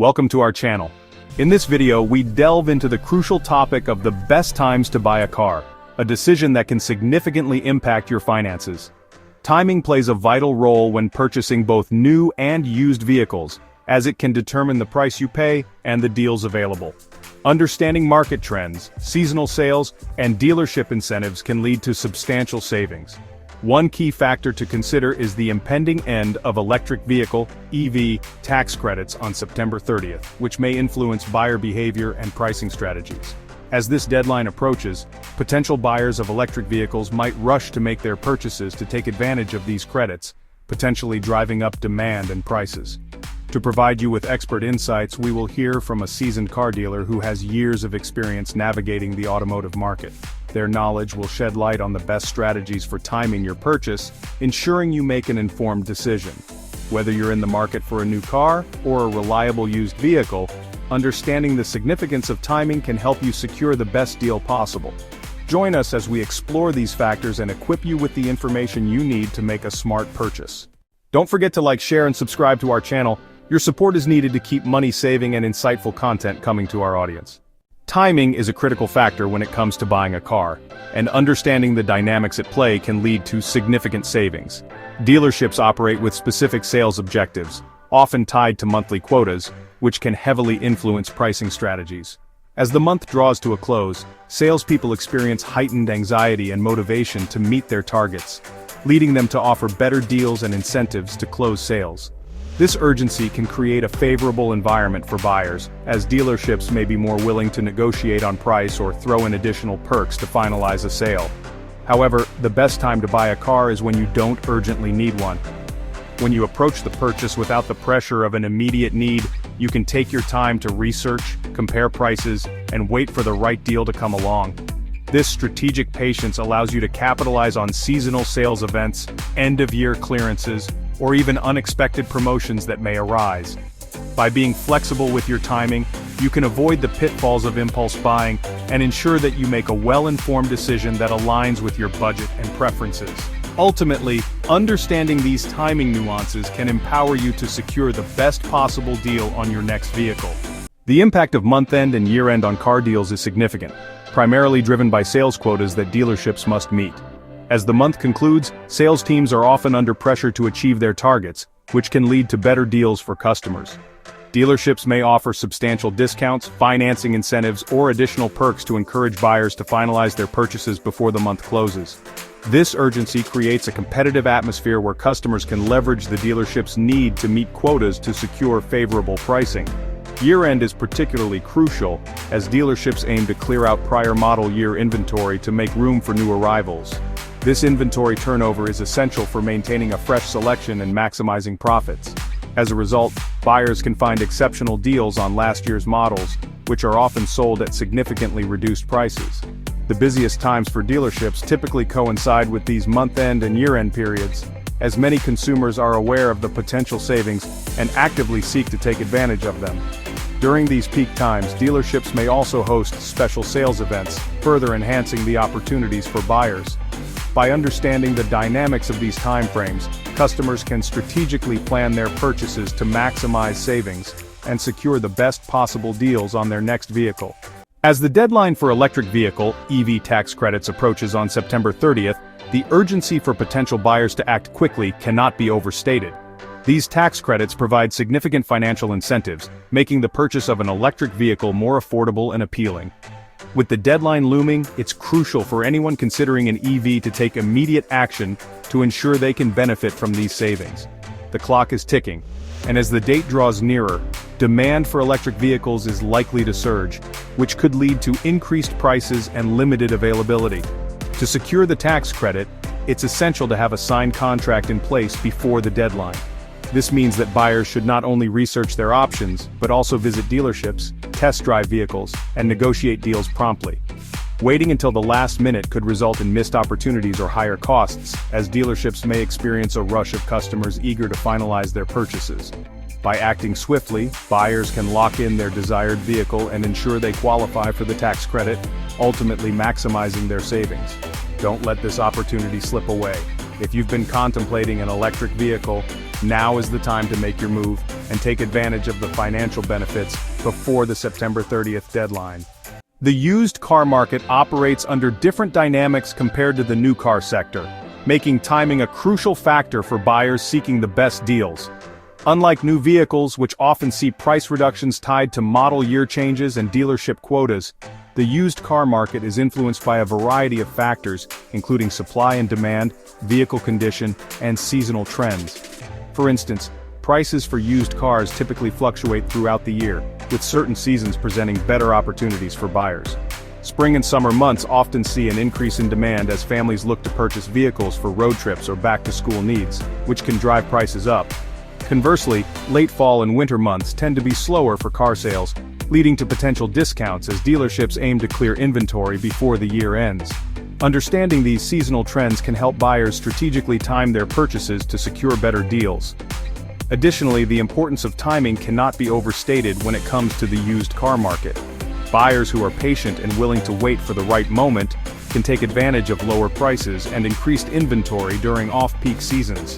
Welcome to our channel. In this video, we delve into the crucial topic of the best times to buy a car, a decision that can significantly impact your finances. Timing plays a vital role when purchasing both new and used vehicles, as it can determine the price you pay and the deals available. Understanding market trends, seasonal sales, and dealership incentives can lead to substantial savings. One key factor to consider is the impending end of electric vehicle (EV) tax credits on September 30th, which may influence buyer behavior and pricing strategies. As this deadline approaches, potential buyers of electric vehicles might rush to make their purchases to take advantage of these credits, potentially driving up demand and prices. To provide you with expert insights, we will hear from a seasoned car dealer who has years of experience navigating the automotive market. Their knowledge will shed light on the best strategies for timing your purchase, ensuring you make an informed decision. Whether you're in the market for a new car or a reliable used vehicle, understanding the significance of timing can help you secure the best deal possible. Join us as we explore these factors and equip you with the information you need to make a smart purchase. Don't forget to like, share, and subscribe to our channel. Your support is needed to keep money-saving and insightful content coming to our audience. Timing is a critical factor when it comes to buying a car, and understanding the dynamics at play can lead to significant savings. Dealerships operate with specific sales objectives, often tied to monthly quotas, which can heavily influence pricing strategies. As the month draws to a close, salespeople experience heightened anxiety and motivation to meet their targets, leading them to offer better deals and incentives to close sales. This urgency can create a favorable environment for buyers, as dealerships may be more willing to negotiate on price or throw in additional perks to finalize a sale. However, the best time to buy a car is when you don't urgently need one. When you approach the purchase without the pressure of an immediate need, you can take your time to research, compare prices, and wait for the right deal to come along. This strategic patience allows you to capitalize on seasonal sales events, end-of-year clearances, or even unexpected promotions that may arise. By being flexible with your timing, you can avoid the pitfalls of impulse buying and ensure that you make a well-informed decision that aligns with your budget and preferences. Ultimately, understanding these timing nuances can empower you to secure the best possible deal on your next vehicle. The impact of month-end and year-end on car deals is significant, primarily driven by sales quotas that dealerships must meet. As the month concludes, sales teams are often under pressure to achieve their targets, which can lead to better deals for customers. Dealerships may offer substantial discounts, financing incentives, or additional perks to encourage buyers to finalize their purchases before the month closes. This urgency creates a competitive atmosphere where customers can leverage the dealership's need to meet quotas to secure favorable pricing. Year-end is particularly crucial, as dealerships aim to clear out prior model year inventory to make room for new arrivals. This inventory turnover is essential for maintaining a fresh selection and maximizing profits. As a result, buyers can find exceptional deals on last year's models, which are often sold at significantly reduced prices. The busiest times for dealerships typically coincide with these month-end and year-end periods, as many consumers are aware of the potential savings and actively seek to take advantage of them. During these peak times, dealerships may also host special sales events, further enhancing the opportunities for buyers. By understanding the dynamics of these timeframes, customers can strategically plan their purchases to maximize savings and secure the best possible deals on their next vehicle. As the deadline for electric vehicle (EV) tax credits approaches on September 30th, the urgency for potential buyers to act quickly cannot be overstated. These tax credits provide significant financial incentives, making the purchase of an electric vehicle more affordable and appealing. With the deadline looming, it's crucial for anyone considering an EV to take immediate action to ensure they can benefit from these savings. The clock is ticking, and as the date draws nearer, demand for electric vehicles is likely to surge, which could lead to increased prices and limited availability. To secure the tax credit, it's essential to have a signed contract in place before the deadline. This means that buyers should not only research their options, but also visit dealerships, test drive vehicles, and negotiate deals promptly. Waiting until the last minute could result in missed opportunities or higher costs, as dealerships may experience a rush of customers eager to finalize their purchases. By acting swiftly, buyers can lock in their desired vehicle and ensure they qualify for the tax credit, ultimately maximizing their savings. Don't let this opportunity slip away. If you've been contemplating an electric vehicle, now is the time to make your move and take advantage of the financial benefits before the September 30th deadline. The used car market operates under different dynamics compared to the new car sector, making timing a crucial factor for buyers seeking the best deals. Unlike new vehicles, which often see price reductions tied to model year changes and dealership quotas, the used car market is influenced by a variety of factors, including supply and demand, vehicle condition, and seasonal trends. For instance, prices for used cars typically fluctuate throughout the year, with certain seasons presenting better opportunities for buyers. Spring and summer months often see an increase in demand as families look to purchase vehicles for road trips or back-to-school needs, which can drive prices up. Conversely, late fall and winter months tend to be slower for car sales, leading to potential discounts as dealerships aim to clear inventory before the year ends. Understanding these seasonal trends can help buyers strategically time their purchases to secure better deals. Additionally, the importance of timing cannot be overstated when it comes to the used car market. Buyers who are patient and willing to wait for the right moment can take advantage of lower prices and increased inventory during off-peak seasons.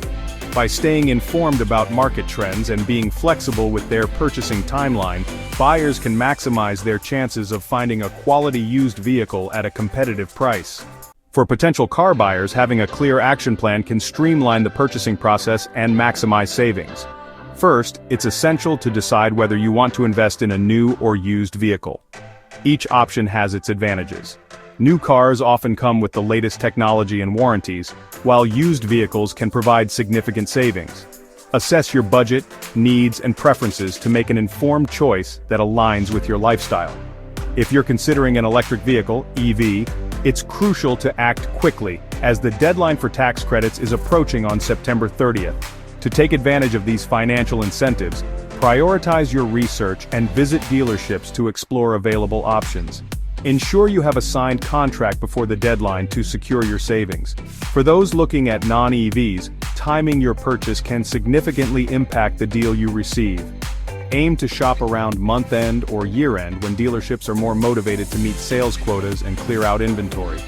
By staying informed about market trends and being flexible with their purchasing timeline, buyers can maximize their chances of finding a quality used vehicle at a competitive price. For potential car buyers, having a clear action plan can streamline the purchasing process and maximize savings. First, it's essential to decide whether you want to invest in a new or used vehicle. Each option has its advantages. New cars often come with the latest technology and warranties, while used vehicles can provide significant savings. Assess your budget, needs, and preferences to make an informed choice that aligns with your lifestyle. If you're considering an electric vehicle, EV, it's crucial to act quickly, as the deadline for tax credits is approaching on September 30th. To take advantage of these financial incentives, prioritize your research and visit dealerships to explore available options. Ensure you have a signed contract before the deadline to secure your savings. For those looking at non-EVs, timing your purchase can significantly impact the deal you receive. Aim to shop around month-end or year-end when dealerships are more motivated to meet sales quotas and clear out inventory.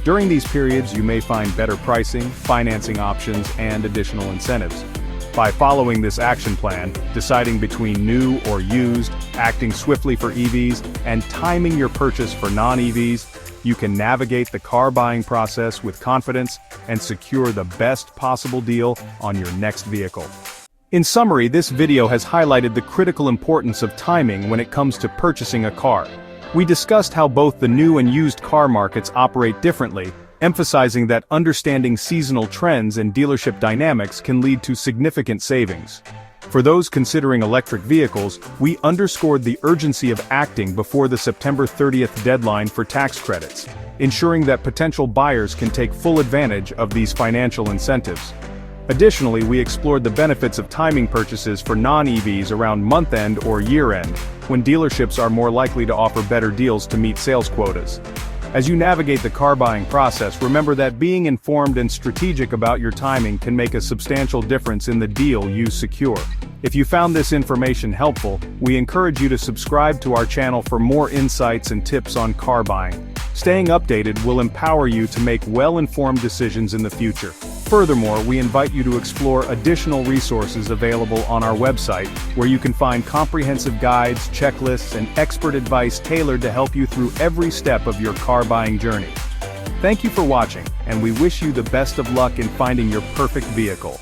During these periods, you may find better pricing, financing options, and additional incentives. By following this action plan, deciding between new or used, acting swiftly for EVs, and timing your purchase for non-EVs, you can navigate the car buying process with confidence and secure the best possible deal on your next vehicle. In summary, this video has highlighted the critical importance of timing when it comes to purchasing a car. We discussed how both the new and used car markets operate differently, emphasizing that understanding seasonal trends and dealership dynamics can lead to significant savings. For those considering electric vehicles, we underscored the urgency of acting before the September 30th deadline for tax credits, ensuring that potential buyers can take full advantage of these financial incentives. Additionally, we explored the benefits of timing purchases for non-EVs around month-end or year-end, when dealerships are more likely to offer better deals to meet sales quotas. As you navigate the car buying process, remember that being informed and strategic about your timing can make a substantial difference in the deal you secure. If you found this information helpful, we encourage you to subscribe to our channel for more insights and tips on car buying. Staying updated will empower you to make well-informed decisions in the future. Furthermore, we invite you to explore additional resources available on our website, where you can find comprehensive guides, checklists, and expert advice tailored to help you through every step of your car buying journey. Thank you for watching, and we wish you the best of luck in finding your perfect vehicle.